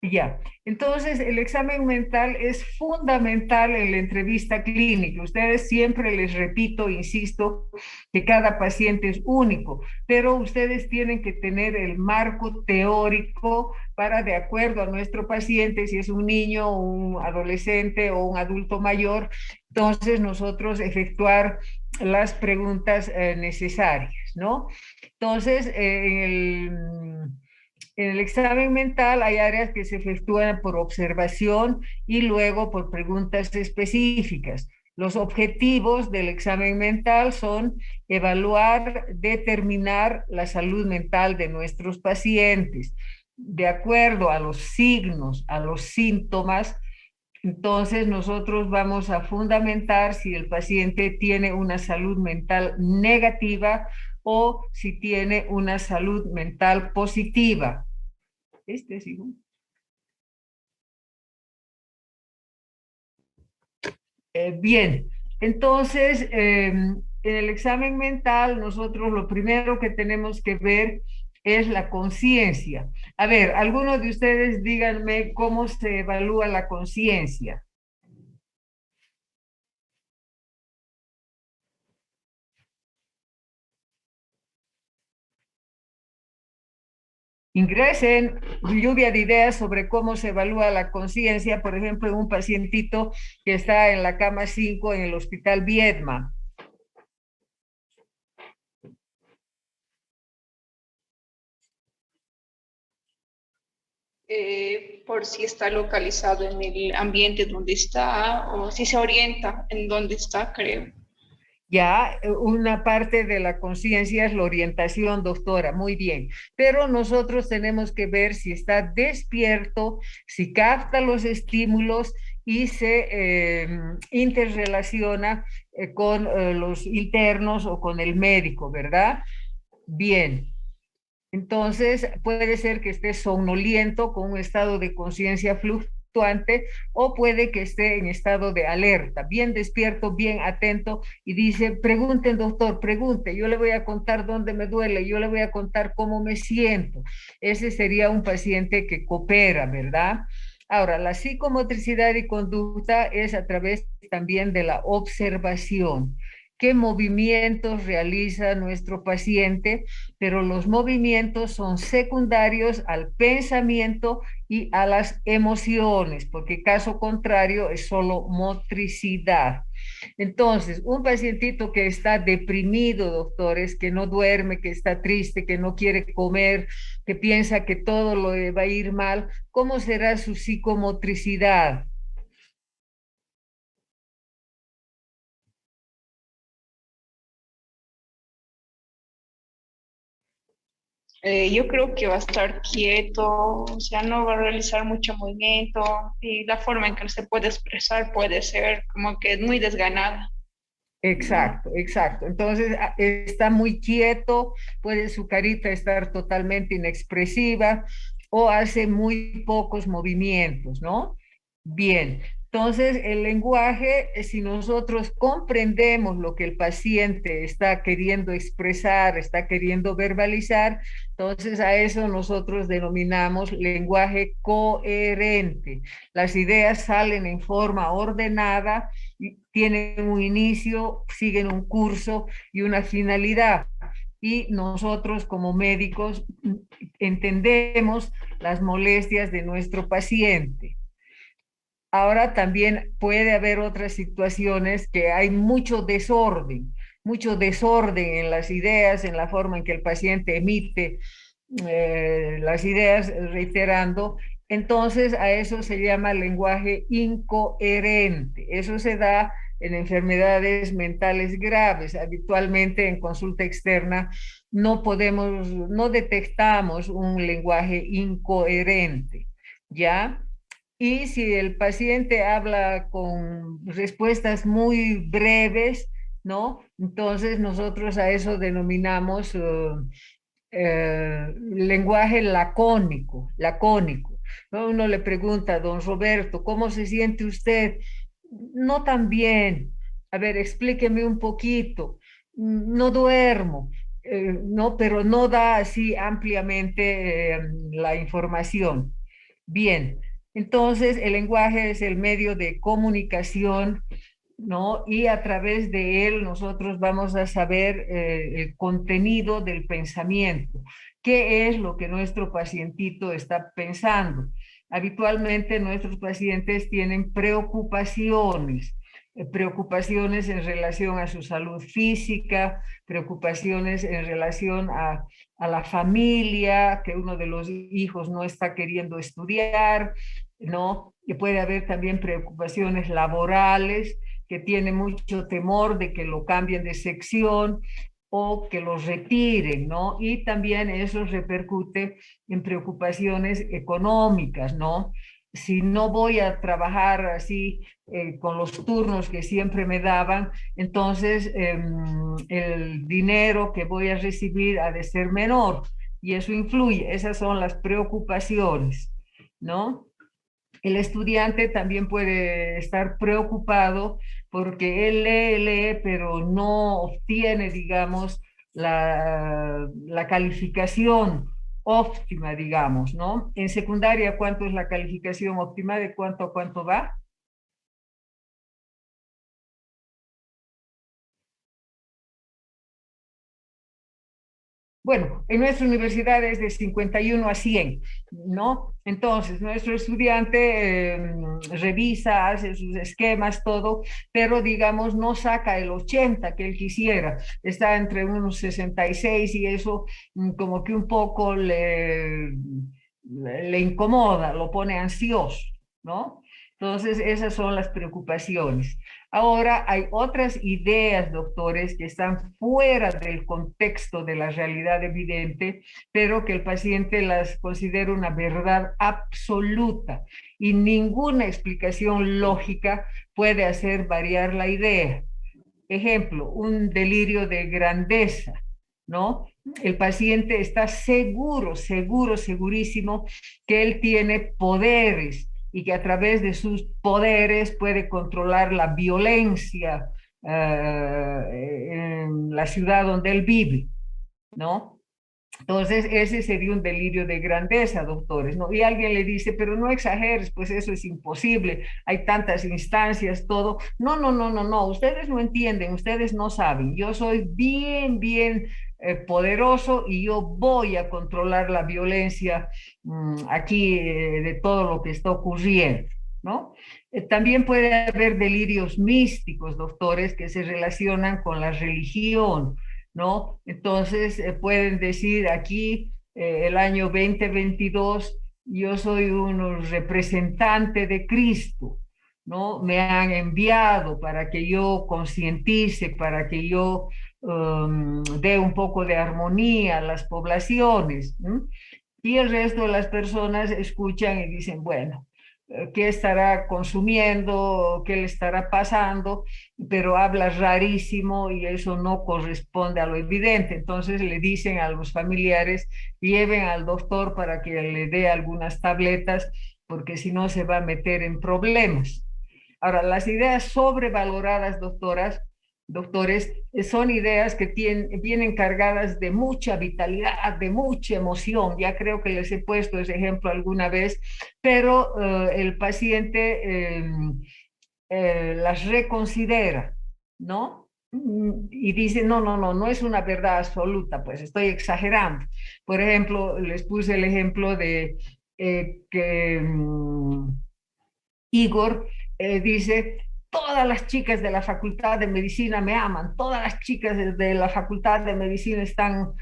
Ya, entonces el examen mental es fundamental en la entrevista clínica. Ustedes siempre les repito, insisto, que cada paciente es único, pero ustedes tienen que tener el marco teórico para, de acuerdo a nuestro paciente, si es un niño, un adolescente o un adulto mayor, entonces nosotros efectuar las preguntas necesarias, ¿no? Entonces, en el examen mental hay áreas que se efectúan por observación y luego por preguntas específicas. Los objetivos del examen mental son evaluar, determinar la salud mental de nuestros pacientes. De acuerdo a los signos, a los síntomas, entonces nosotros vamos a fundamentar si el paciente tiene una salud mental negativa o si tiene una salud mental positiva. Este es hijo. Bien, entonces en el examen mental nosotros lo primero que tenemos que ver es la conciencia. A ver, algunos de ustedes díganme cómo se evalúa la conciencia. Ingresen lluvia de ideas sobre cómo se evalúa la conciencia, por ejemplo, en un pacientito que está en la cama 5 en el hospital Viedma. Por si está localizado en el ambiente donde está o si se orienta en donde está, creo. Ya, una parte de la conciencia es la orientación, doctora, muy bien, pero nosotros tenemos que ver si está despierto, si capta los estímulos y se interrelaciona con los internos o con el médico, ¿verdad? Bien. Entonces, puede ser que esté somnoliento con un estado de conciencia fluctuante o puede que esté en estado de alerta, bien despierto, bien atento y dice, pregunten doctor, pregunte, yo le voy a contar dónde me duele, yo le voy a contar cómo me siento. Ese sería un paciente que coopera, ¿verdad? Ahora, la psicomotricidad y conducta es a través también de la observación. ¿Qué movimientos realiza nuestro paciente? Pero los movimientos son secundarios al pensamiento y a las emociones, porque caso contrario es solo motricidad. Entonces, un pacientito que está deprimido, doctores, que no duerme, que está triste, que no quiere comer, que piensa que todo lo va a ir mal, ¿cómo será su psicomotricidad? Yo creo que va a estar quieto, o sea, no va a realizar mucho movimiento y la forma en que se puede expresar puede ser como que muy desganada. Exacto, exacto. Entonces está muy quieto, puede su carita estar totalmente inexpresiva o hace muy pocos movimientos, ¿no? Bien, entonces el lenguaje, si nosotros comprendemos lo que el paciente está queriendo expresar, está queriendo verbalizar, entonces a eso nosotros denominamos lenguaje coherente. Las ideas salen en forma ordenada, tienen un inicio, siguen un curso y una finalidad. Y nosotros como médicos entendemos las molestias de nuestro paciente. Ahora también puede haber otras situaciones que hay mucho desorden en las ideas, en la forma en que el paciente emite las ideas, reiterando. Entonces a eso se llama lenguaje incoherente. Eso se da en enfermedades mentales graves. Habitualmente en consulta externa no detectamos un lenguaje incoherente, ¿ya? Y si el paciente habla con respuestas muy breves, ¿no? Entonces nosotros a eso denominamos lenguaje lacónico, lacónico. ¿No? Uno le pregunta a don Roberto, ¿cómo se siente usted? No tan bien. A ver, explíqueme un poquito. No duermo, no, pero no da así ampliamente la información. Bien, entonces el lenguaje es el medio de comunicación, ¿no? Y a través de él nosotros vamos a saber el contenido del pensamiento. ¿Qué es lo que nuestro pacientito está pensando? Habitualmente nuestros pacientes tienen preocupaciones en relación a su salud física, preocupaciones en relación a la familia, que uno de los hijos no está queriendo estudiar, ¿no? Y puede haber también preocupaciones laborales, que tiene mucho temor de que lo cambien de sección o que los retiren, ¿no? Y también eso repercute en preocupaciones económicas, ¿no? Si no voy a trabajar así con los turnos que siempre me daban, entonces el dinero que voy a recibir ha de ser menor y eso influye. Esas son las preocupaciones, ¿no? El estudiante también puede estar preocupado porque él lee, pero no obtiene, digamos, la calificación óptima, digamos, ¿no? En secundaria, ¿cuánto es la calificación óptima? ¿De cuánto a cuánto va? Bueno, en nuestra universidad es de 51 a 100, ¿no? Entonces, nuestro estudiante revisa, hace sus esquemas, todo, pero digamos, no saca el 80 que él quisiera. Está entre unos 66 y eso como que un poco le incomoda, lo pone ansioso, ¿no? Entonces, esas son las preocupaciones. Ahora, hay otras ideas, doctores, que están fuera del contexto de la realidad evidente, pero que el paciente las considera una verdad absoluta y ninguna explicación lógica puede hacer variar la idea. Ejemplo, un delirio de grandeza, ¿no? El paciente está segurísimo que él tiene poderes y que a través de sus poderes puede controlar la violencia en la ciudad donde él vive, ¿no? Entonces, ese sería un delirio de grandeza, doctores, ¿no? Y alguien le dice, pero no exageres, pues eso es imposible, hay tantas instancias, todo. No, no, no, no, no, ustedes no entienden, ustedes no saben. Yo soy bien poderoso y yo voy a controlar la violencia aquí de todo lo que está ocurriendo, ¿no? También puede haber delirios místicos, doctores, que se relacionan con la religión, ¿no? Entonces pueden decir aquí el año 2022 yo soy un representante de Cristo, ¿no? Me han enviado para que yo concientice, para que yo dé un poco de armonía a las poblaciones, ¿m? Y el resto de las personas escuchan y dicen, bueno, qué estará consumiendo, qué le estará pasando, pero habla rarísimo y eso no corresponde a lo evidente. Entonces le dicen a los familiares, lleven al doctor para que le dé algunas tabletas, porque si no se va a meter en problemas. Ahora, las ideas sobrevaloradas, doctores, son ideas que vienen cargadas de mucha vitalidad, de mucha emoción. Ya creo que les he puesto ese ejemplo alguna vez, pero el paciente las reconsidera, ¿no? Y dice, no, no, no, no es una verdad absoluta, pues estoy exagerando. Por ejemplo, les puse el ejemplo de que Igor dice, todas las chicas de la Facultad de Medicina me aman, todas las chicas de la Facultad de Medicina están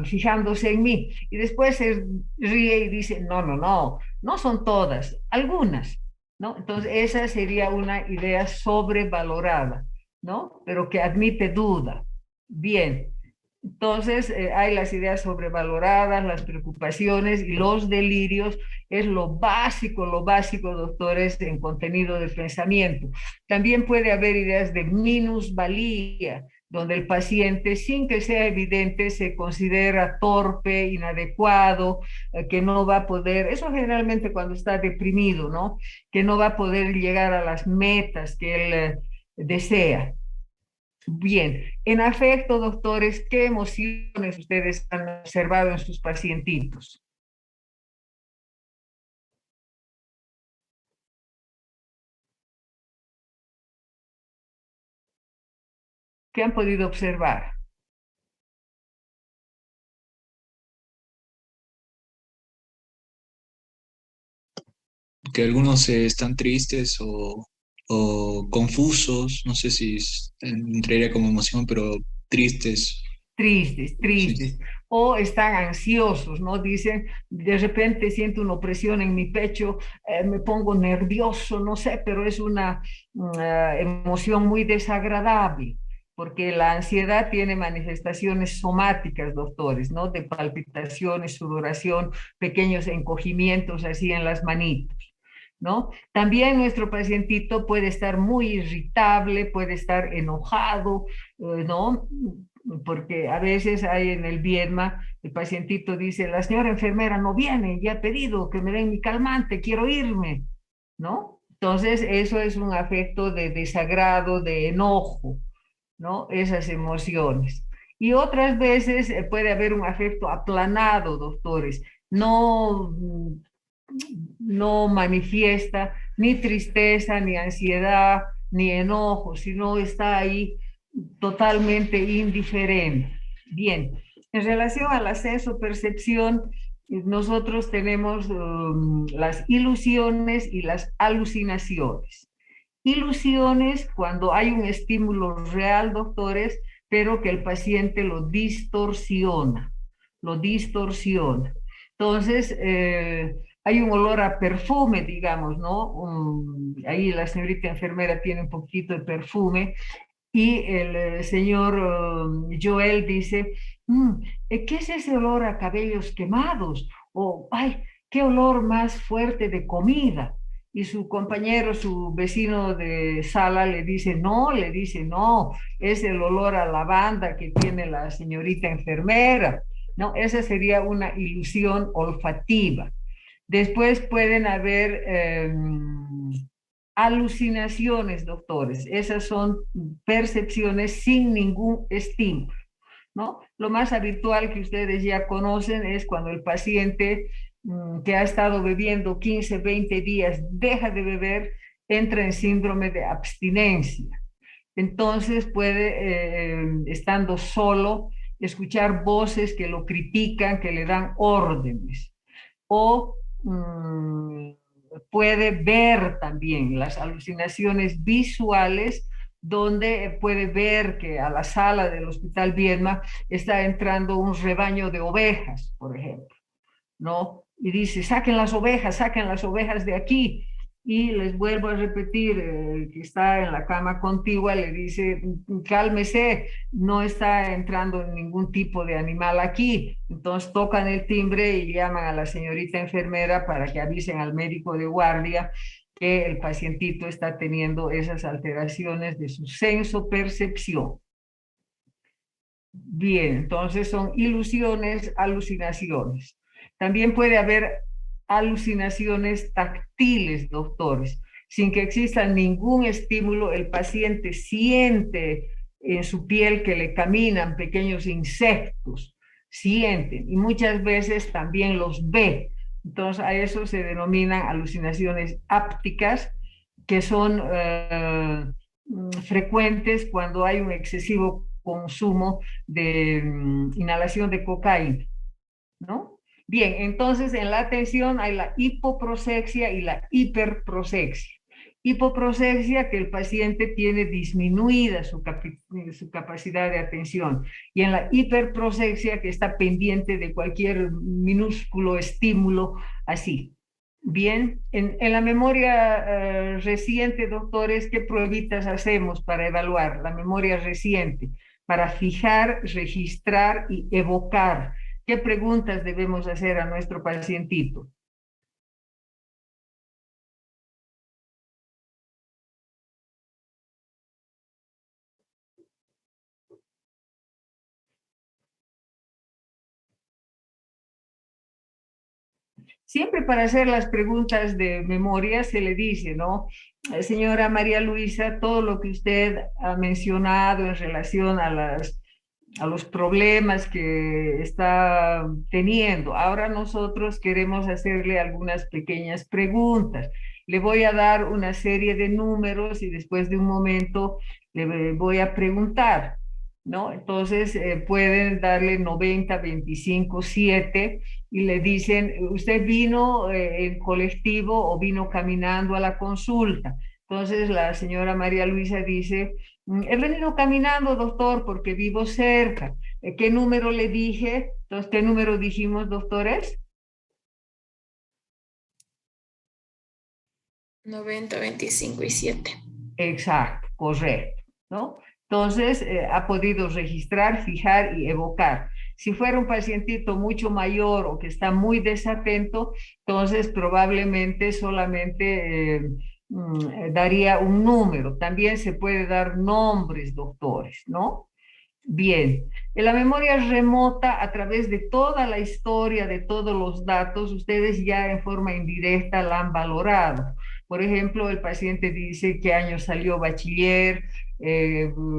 fijándose en mí. Y después se ríe y dice, no, no, no, no son todas, algunas, ¿no? Entonces esa sería una idea sobrevalorada, ¿no? Pero que admite duda. Bien. Entonces, hay las ideas sobrevaloradas, las preocupaciones y los delirios es lo básico, doctores, en contenido de pensamiento. También puede haber ideas de minusvalía, donde el paciente, sin que sea evidente, se considera torpe, inadecuado, que no va a poder, eso generalmente cuando está deprimido, ¿no? Que no va a poder llegar a las metas que él desea. Bien, en afecto, doctores, ¿qué emociones ustedes han observado en sus pacientitos? ¿Qué han podido observar? Que algunos están tristes o confusos, no sé si entraría como emoción, pero tristes, Tristes, sí. tristes, o están ansiosos, ¿no? Dicen, de repente siento una opresión en mi pecho, me pongo nervioso, no sé, pero es una emoción muy desagradable, porque la ansiedad tiene manifestaciones somáticas, doctores, ¿no? De palpitaciones, sudoración, pequeños encogimientos así en las manitos. ¿No? También nuestro pacientito puede estar muy irritable, puede estar enojado, ¿no? Porque a veces hay en el Viedma, el pacientito dice, la señora enfermera no viene, ya ha pedido que me den mi calmante, quiero irme, ¿no? Entonces, eso es un afecto de desagrado, de enojo, ¿no? Esas emociones. Y otras veces puede haber un afecto aplanado, doctores. No, no manifiesta ni tristeza, ni ansiedad, ni enojo, sino está ahí totalmente indiferente. Bien, en relación al ascenso percepción, nosotros tenemos las ilusiones y las alucinaciones. Ilusiones cuando hay un estímulo real, doctores, pero que el paciente lo distorsiona, lo distorsiona. Entonces, hay un olor a perfume, digamos, ¿no? Ahí la señorita enfermera tiene un poquito de perfume y el señor Joel dice, ¿qué es ese olor a cabellos quemados? O, ay, qué olor más fuerte de comida. Y su compañero, su vecino de sala le dice, no, es el olor a lavanda que tiene la señorita enfermera. No, esa sería una ilusión olfativa. Después pueden haber alucinaciones, doctores. Esas son percepciones sin ningún estímulo, ¿no? Lo más habitual que ustedes ya conocen es cuando el paciente que ha estado bebiendo 15, 20 días deja de beber, entra en síndrome de abstinencia. Entonces puede, estando solo, escuchar voces que lo critican, que le dan órdenes. O puede ver también las alucinaciones visuales, donde puede ver que a la sala del Hospital Viedma está entrando un rebaño de ovejas, por ejemplo, ¿no? Y dice, saquen las ovejas de aquí. Y les vuelvo a repetir, el que está en la cama contigua le dice, cálmese, no está entrando ningún tipo de animal aquí. Entonces tocan el timbre y llaman a la señorita enfermera para que avisen al médico de guardia que el pacientito está teniendo esas alteraciones de su senso percepción. Bien, entonces son ilusiones, alucinaciones. También puede haber alucinaciones táctiles, doctores. Sin que exista ningún estímulo, el paciente siente en su piel que le caminan pequeños insectos, sienten y muchas veces también los ve. Entonces a eso se denominan alucinaciones ápticas, que son frecuentes cuando hay un excesivo consumo de inhalación de cocaína, ¿no? Bien, entonces en la atención hay la hipoprosexia y la hiperprosexia. Hipoprosexia, que el paciente tiene disminuida su capacidad de atención, y en la hiperprosexia, que está pendiente de cualquier minúsculo estímulo así. Bien, en la memoria reciente, doctores, ¿qué pruebitas hacemos para evaluar la memoria reciente? Para fijar, registrar y evocar. ¿Qué preguntas debemos hacer a nuestro pacientito? Siempre para hacer las preguntas de memoria se le dice, ¿no? Señora María Luisa, todo lo que usted ha mencionado en relación a los problemas que está teniendo. Ahora nosotros queremos hacerle algunas pequeñas preguntas. Le voy a dar una serie de números y después de un momento le voy a preguntar. ¿no? Entonces pueden darle 90, 25, 7 y le dicen, ¿usted vino en colectivo o vino caminando a la consulta? Entonces la señora María Luisa dice, he venido caminando, doctor, porque vivo cerca. ¿Qué número le dije? Entonces, ¿qué número dijimos, doctores? 90, 25 y 7. Exacto, correcto, ¿no? Entonces, ha podido registrar, fijar y evocar. Si fuera un pacientito mucho mayor o que está muy desatento, entonces probablemente solamente daría un número. También se puede dar nombres, doctores, ¿no? Bien, en la memoria remota, a través de toda la historia, de todos los datos, ustedes ya en forma indirecta la han valorado. Por ejemplo, el paciente dice qué año salió bachiller,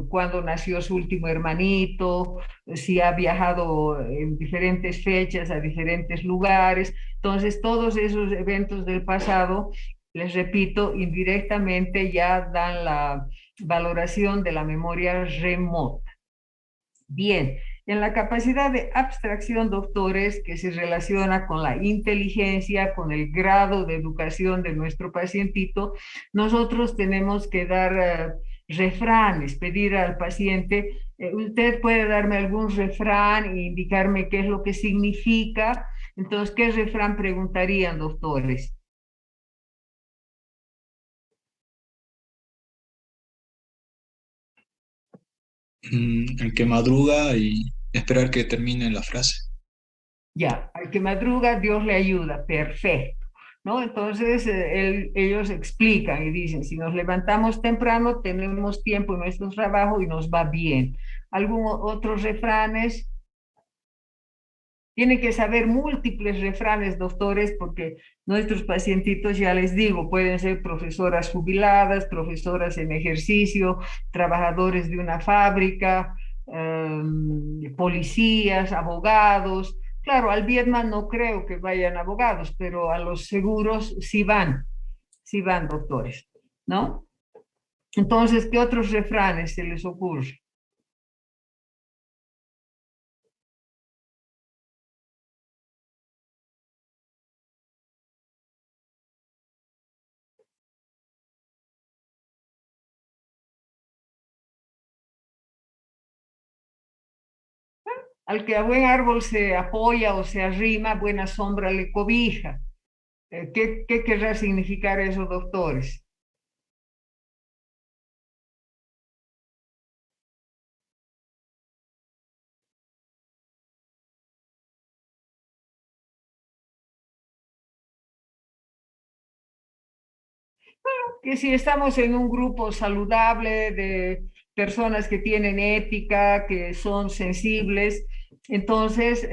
cuándo nació su último hermanito, si ha viajado en diferentes fechas a diferentes lugares. Entonces, todos esos eventos del pasado, les repito, indirectamente ya dan la valoración de la memoria remota. Bien, en la capacidad de abstracción, doctores, que se relaciona con la inteligencia, con el grado de educación de nuestro pacientito, nosotros tenemos que dar refranes, pedir al paciente, usted puede darme algún refrán e indicarme qué es lo que significa. Entonces, ¿qué refrán preguntarían, doctores? El que madruga y esperar que termine la frase. Ya, al que madruga, Dios le ayuda, perfecto, ¿no? Entonces, ellos explican y dicen, si nos levantamos temprano, tenemos tiempo en nuestro trabajo y nos va bien. ¿Algunos otros refranes? Tienen que saber múltiples refranes, doctores, porque nuestros pacientitos, ya les digo, pueden ser profesoras jubiladas, profesoras en ejercicio, trabajadores de una fábrica, policías, abogados. Claro, al Vietnam no creo que vayan abogados, pero a los seguros sí van doctores, ¿no? Entonces, ¿qué otros refranes se les ocurre? Al que a buen árbol se apoya o se arrima, buena sombra le cobija. ¿Qué querrá significar eso, doctores? Que si estamos en un grupo saludable de personas que tienen ética, que son sensibles, entonces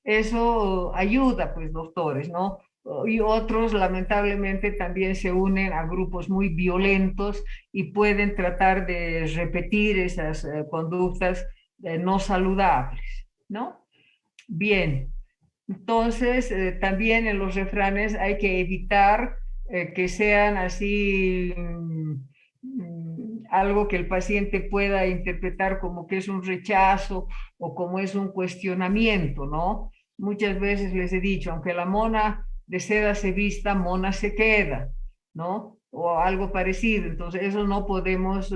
eso ayuda, pues, doctores, ¿no? Y otros, lamentablemente, también se unen a grupos muy violentos y pueden tratar de repetir esas conductas no saludables, ¿no? Bien, entonces también en los refranes hay que evitar que sean así algo que el paciente pueda interpretar como que es un rechazo o como es un cuestionamiento, ¿no? Muchas veces les he dicho, aunque la mona de seda se vista, mona se queda, ¿no? O algo parecido. Entonces, eso no podemos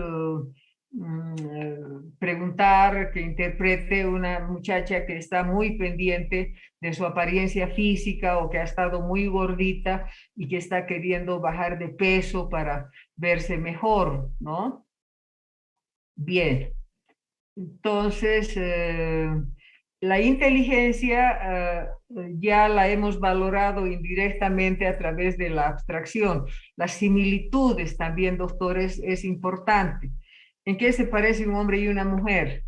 preguntar, que interprete una muchacha que está muy pendiente de su apariencia física o que ha estado muy gordita y que está queriendo bajar de peso para verse mejor, ¿no? Bien, entonces la inteligencia ya la hemos valorado indirectamente a través de la abstracción. Las similitudes también, doctores, es importante. ¿En qué se parece un hombre y una mujer?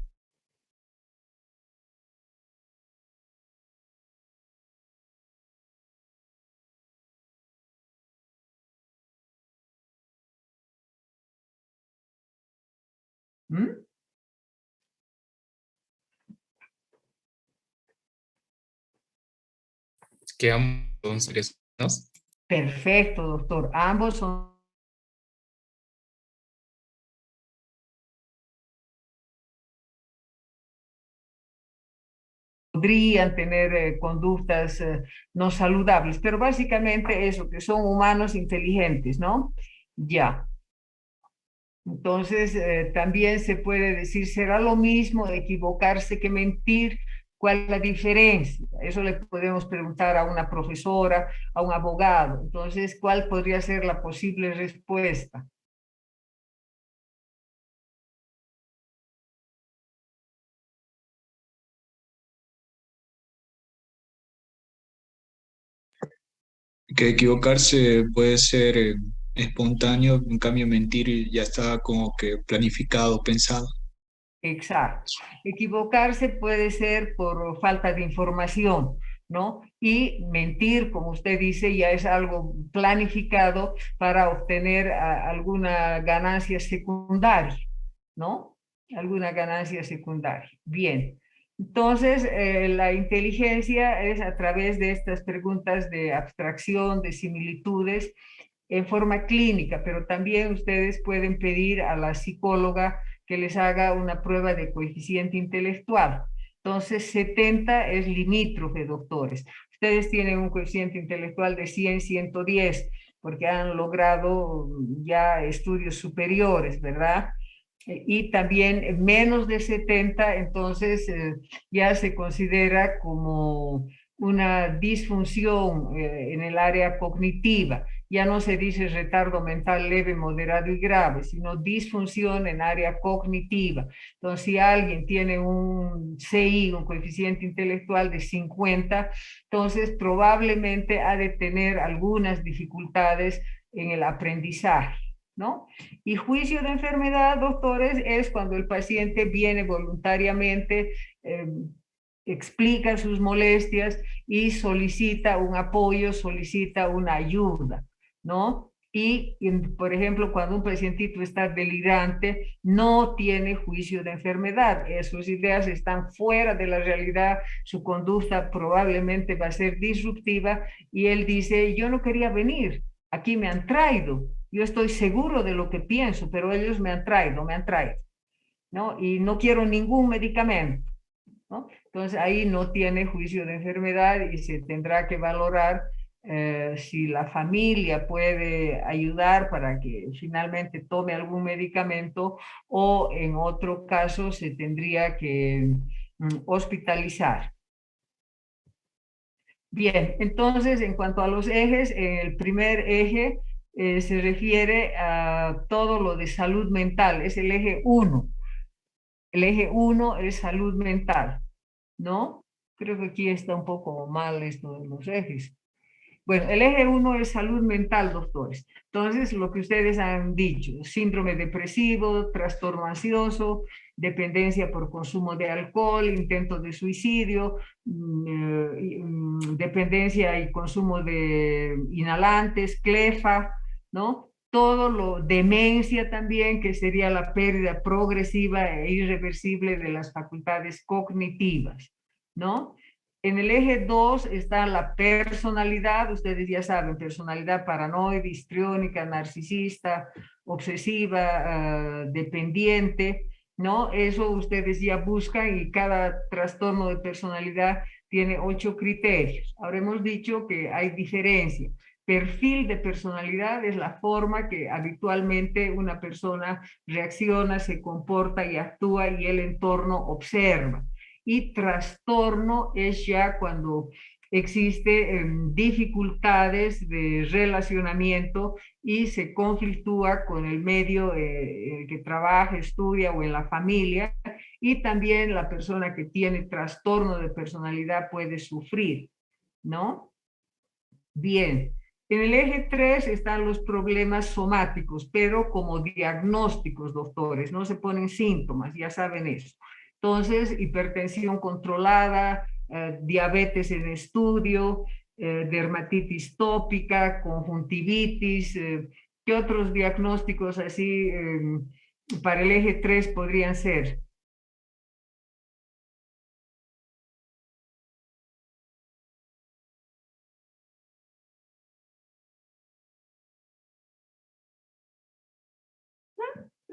¿Mm? Que ambos son seres humanos. Perfecto, doctor. Ambos son podrían tener conductas no saludables, pero básicamente eso, que son humanos inteligentes, ¿no? Ya. Entonces, también se puede decir, ¿será lo mismo equivocarse que mentir? ¿Cuál es la diferencia? Eso le podemos preguntar a una profesora, a un abogado. Entonces, ¿cuál podría ser la posible respuesta? Que equivocarse puede ser espontáneo, en cambio mentir ya está como que planificado, pensado. Exacto. Equivocarse puede ser por falta de información, ¿no? Y mentir, como usted dice, ya es algo planificado para obtener alguna ganancia secundaria, ¿no? Alguna ganancia secundaria. Bien. Entonces, la inteligencia es a través de estas preguntas de abstracción, de similitudes, en forma clínica, pero también ustedes pueden pedir a la psicóloga que les haga una prueba de coeficiente intelectual. Entonces, 70 es limítrofe, doctores. Ustedes tienen un coeficiente intelectual de 100, 110, porque han logrado ya estudios superiores, ¿verdad? Y también menos de 70, entonces ya se considera como una disfunción en el área cognitiva. Ya no se dice retardo mental leve, moderado y grave, sino disfunción en área cognitiva. Entonces, si alguien tiene un CI, un coeficiente intelectual de 50, entonces probablemente ha de tener algunas dificultades en el aprendizaje, ¿no? Y juicio de enfermedad, doctores, es cuando el paciente viene voluntariamente, eh, explica sus molestias y solicita un apoyo, solicita una ayuda, ¿no? Y, por ejemplo, cuando un pacientito está delirante, no tiene juicio de enfermedad. Sus ideas están fuera de la realidad, su conducta probablemente va a ser disruptiva y él dice, yo no quería venir, aquí me han traído, yo estoy seguro de lo que pienso, pero ellos me han traído, ¿no? Y no quiero ningún medicamento, ¿no? Entonces ahí no tiene juicio de enfermedad y se tendrá que valorar si la familia puede ayudar para que finalmente tome algún medicamento o en otro caso se tendría que hospitalizar. Bien, entonces en cuanto a los ejes, el primer eje se refiere a todo lo de salud mental, es el eje 1. El eje 1 es salud mental, ¿no? Creo que aquí está un poco mal esto de los ejes. Bueno, el eje 1 es salud mental, doctores. Entonces, lo que ustedes han dicho, síndrome depresivo, trastorno ansioso, dependencia por consumo de alcohol, intento de suicidio, dependencia y consumo de inhalantes, clefa, ¿no? Todo lo, demencia también, que sería la pérdida progresiva e irreversible de las facultades cognitivas, ¿no? En el eje 2 está la personalidad, ustedes ya saben, personalidad paranoide, histriónica, narcisista, obsesiva, dependiente, ¿no? Eso ustedes ya buscan y cada trastorno de personalidad tiene 8 criterios. Ahora hemos dicho que hay diferencia. Perfil de personalidad es la forma que habitualmente una persona reacciona, se comporta y actúa y el entorno observa. Y trastorno es ya cuando existe dificultades de relacionamiento y se conflictúa con el medio en el que trabaja, estudia o en la familia, y también la persona que tiene trastorno de personalidad puede sufrir, ¿no? Bien. En el eje 3 están los problemas somáticos, pero como diagnósticos, doctores, no se ponen síntomas, ya saben eso. Entonces, hipertensión controlada, diabetes en estudio, dermatitis tópica, conjuntivitis, ¿qué otros diagnósticos así para el eje 3 podrían ser?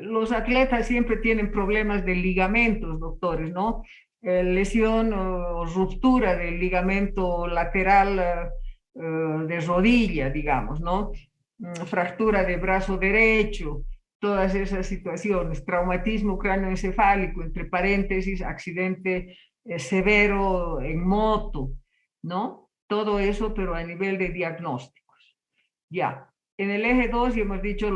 Los atletas siempre tienen problemas de ligamentos, doctores, ¿no? lesión o ruptura del ligamento lateral de rodilla, digamos, ¿no? Fractura de brazo derecho, todas esas situaciones, traumatismo cráneoencefálico, entre paréntesis, accidente severo en moto, ¿no? Todo eso, pero a nivel de diagnósticos. Ya, en el eje 2 ya hemos dicho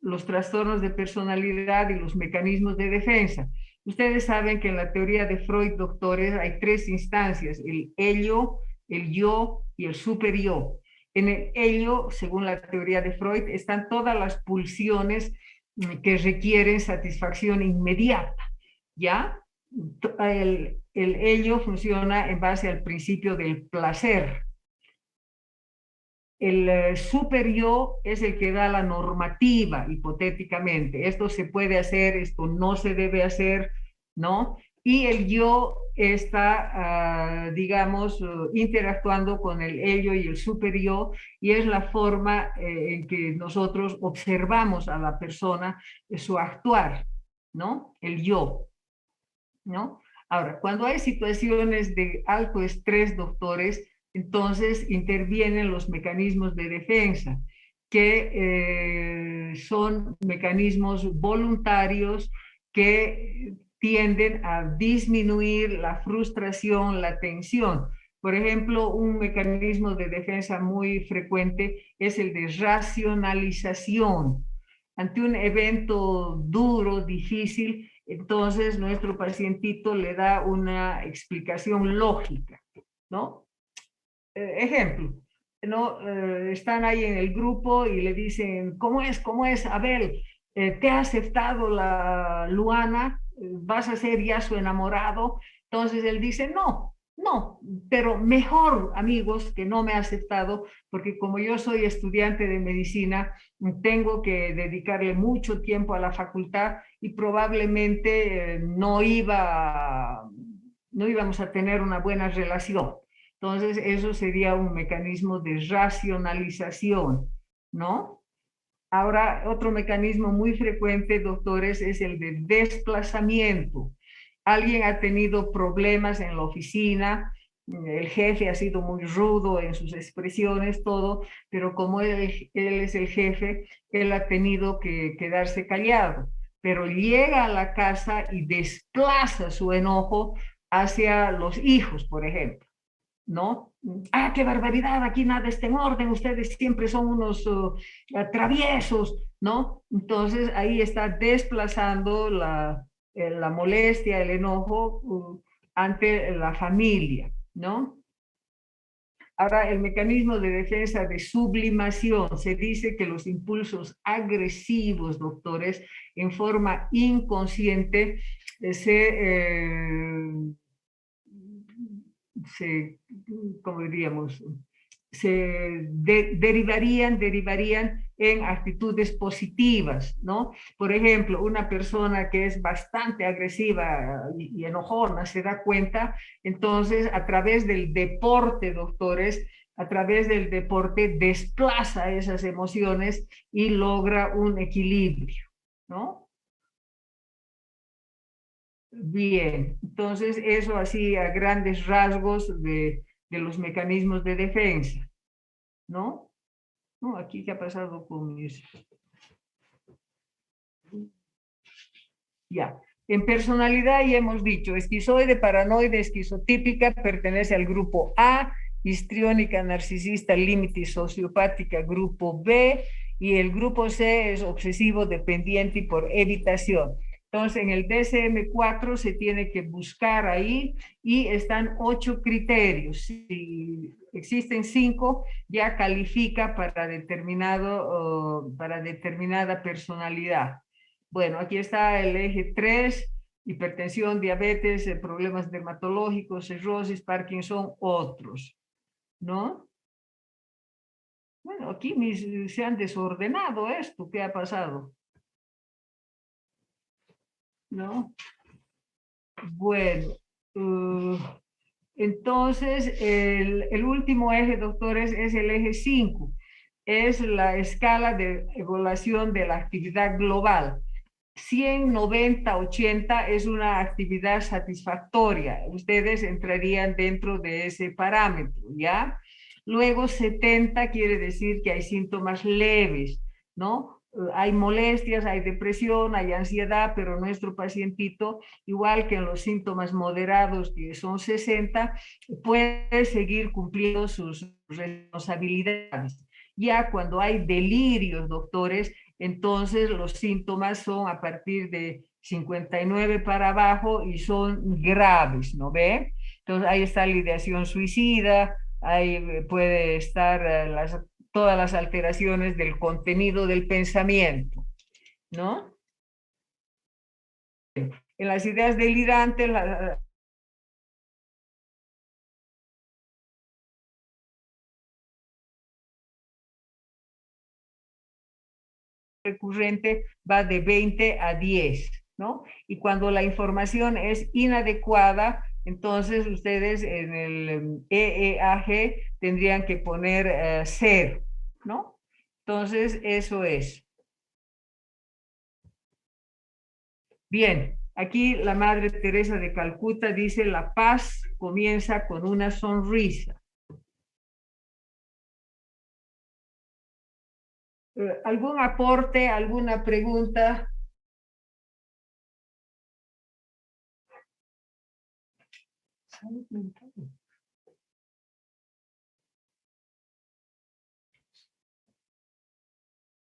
los trastornos de personalidad y los mecanismos de defensa. Ustedes saben que en la teoría de Freud, doctores, hay tres instancias, el ello, el yo y el superyo. En el ello, según la teoría de Freud, están todas las pulsiones que requieren satisfacción inmediata, ¿ya? El ello funciona en base al principio del placer. El superyo es el que da la normativa, hipotéticamente. Esto se puede hacer, esto no se debe hacer, ¿no? Y el yo está, digamos, interactuando con el ello y el superyo, y es la forma en que nosotros observamos a la persona, su actuar, ¿no? El yo, ¿no? Ahora, cuando hay situaciones de alto estrés, doctores, entonces intervienen los mecanismos de defensa, que son mecanismos voluntarios que tienden a disminuir la frustración, la tensión. Por ejemplo, un mecanismo de defensa muy frecuente es el de racionalización. Ante un evento duro, difícil, entonces nuestro pacientito le da una explicación lógica, ¿no? Ejemplo, ¿no? Están ahí en el grupo y le dicen, ¿cómo es? ¿Cómo es? Abel, ¿te ha aceptado la Luana? ¿Vas a ser ya su enamorado? Entonces él dice, no, no, pero mejor, amigos, que no me ha aceptado, porque como yo soy estudiante de medicina, tengo que dedicarle mucho tiempo a la facultad y probablemente no íbamos a tener una buena relación. Entonces, eso sería un mecanismo de racionalización, ¿no? Ahora, otro mecanismo muy frecuente, doctores, es el de desplazamiento. Alguien ha tenido problemas en la oficina, el jefe ha sido muy rudo en sus expresiones, todo, pero como él es el jefe, él ha tenido que quedarse callado, pero llega a la casa y desplaza su enojo hacia los hijos, por ejemplo, ¿no? Ah, qué barbaridad, aquí nada está en orden, ustedes siempre son unos traviesos, ¿no? Entonces ahí está desplazando la molestia, el enojo ante la familia, ¿no? Ahora, el mecanismo de defensa de sublimación, se dice que los impulsos agresivos, doctores, en forma inconsciente, ¿cómo diríamos? Derivarían en actitudes positivas, ¿no? Por ejemplo, una persona que es bastante agresiva y enojona se da cuenta, entonces a través del deporte, doctores, a través del deporte desplaza esas emociones y logra un equilibrio, ¿no? Bien, entonces eso así a grandes rasgos de los mecanismos de defensa, ¿no? No, aquí qué ha pasado con mis... Ya, en personalidad ya hemos dicho, esquizoide, paranoide, esquizotípica, pertenece al grupo A, histriónica, narcisista, límite y sociopática, grupo B, y el grupo C es obsesivo, dependiente y por evitación. Entonces, en el DSM-4 se tiene que buscar ahí y están 8 criterios. Si existen 5, ya califica para determinada personalidad. Bueno, aquí está el eje 3, hipertensión, diabetes, problemas dermatológicos, cirrosis, Parkinson, otros, ¿no? Bueno, aquí se han desordenado esto, ¿qué ha pasado? ¿No? Bueno, entonces el último eje, doctores, es el eje 5. Es la escala de evaluación de la actividad global. 100, 90, 80 es una actividad satisfactoria. Ustedes entrarían dentro de ese parámetro, ¿ya? Luego 70 quiere decir que hay síntomas leves, ¿no? Hay molestias, hay depresión, hay ansiedad, pero nuestro pacientito, igual que en los síntomas moderados, que son 60, puede seguir cumpliendo sus responsabilidades. Ya cuando hay delirios, doctores, entonces los síntomas son a partir de 59 para abajo y son graves, ¿no ve? Entonces ahí está la ideación suicida, ahí puede estar todas las alteraciones del contenido del pensamiento, ¿no? En las ideas delirantes, recurrente va de 20 a 10, ¿no? Y cuando la información es inadecuada, entonces ustedes en el EEAG tendrían que poner 0, ¿no? Entonces, eso es. Bien, aquí la Madre Teresa de Calcuta dice, la paz comienza con una sonrisa. ¿Algún aporte, alguna pregunta? Salud mental.